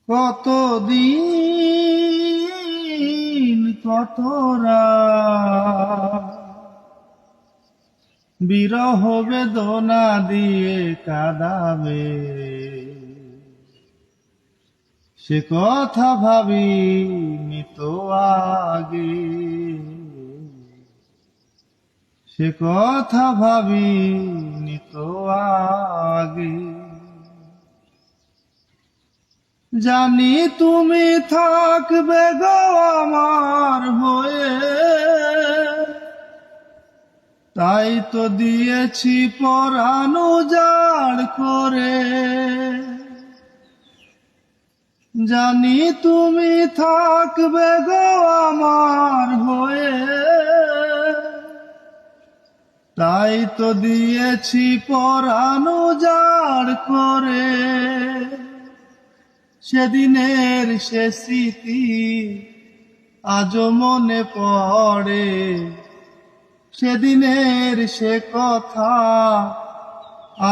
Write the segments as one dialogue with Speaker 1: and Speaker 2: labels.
Speaker 1: কতদিন কত রাত বিরহ বেদনা দিয়ে কাঁদাবে, সে কথা ভাবিনি তো আগে, সে কথা ভাবিনি তো আগে। জানি তুমি থাকবে গো আমার হয়ে, তাই তো দিয়েছি পরাণ উজাড় করে। জানি তুমি থাকবে গো আমার হয়ে, তাই তো দিয়েছি পরাণ উজাড় করে। সেদিনের সে স্মৃতি আজও মনে পড়ে, সেদিনের সে কথা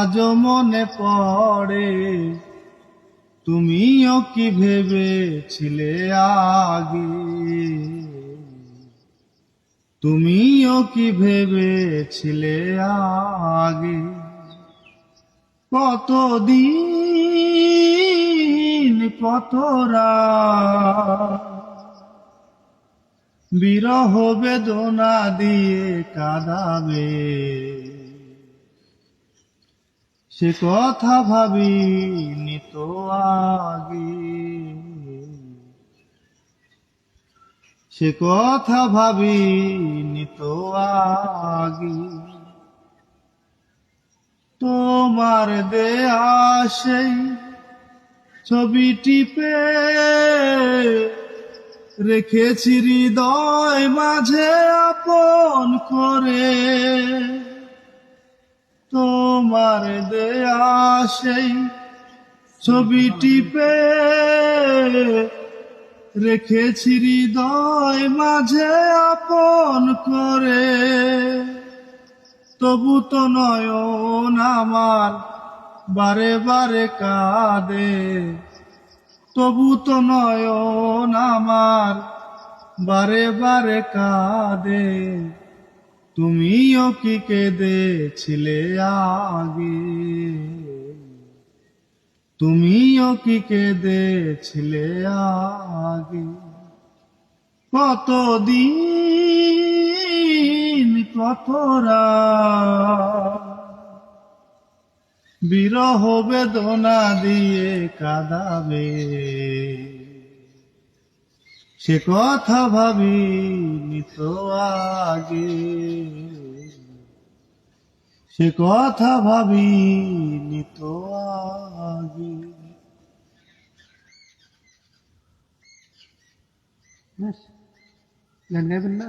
Speaker 1: আজও মনে পড়ে। তুমিও কি ভেবেছিলে আগে, তুমিও কি ভেবেছিলে আগে। কতদিন কত রাত বিরহ বেদনা দিয়ে কাঁদাবে, সে কথা ভাবিনি তো আগে, সে কথা ভাবিনি তো আগে। তোমার দেয়া সেই ছবিটি রেখেছি হৃদয় মাঝে আপন করে। তোমার দেয়া সেই ছবিটি রেখেছি হৃদয় মাঝে আপন করে। তবু তো নয়ন আমার বারে বারে কাঁদে, তবু তো নয়ন আমার বারে বারে কাঁদে। তুমিও কি কেঁদেছিলে আগে, তুমিও কি কেঁদেছিলে আগে। কতদিন কত রাত বিরহ বেদনা দিয়ে কাঁদাবে, সে কথা ভাবিনি তো আগে, সে কথা ভাবিনি তো আগে।
Speaker 2: গান গাইবেন না?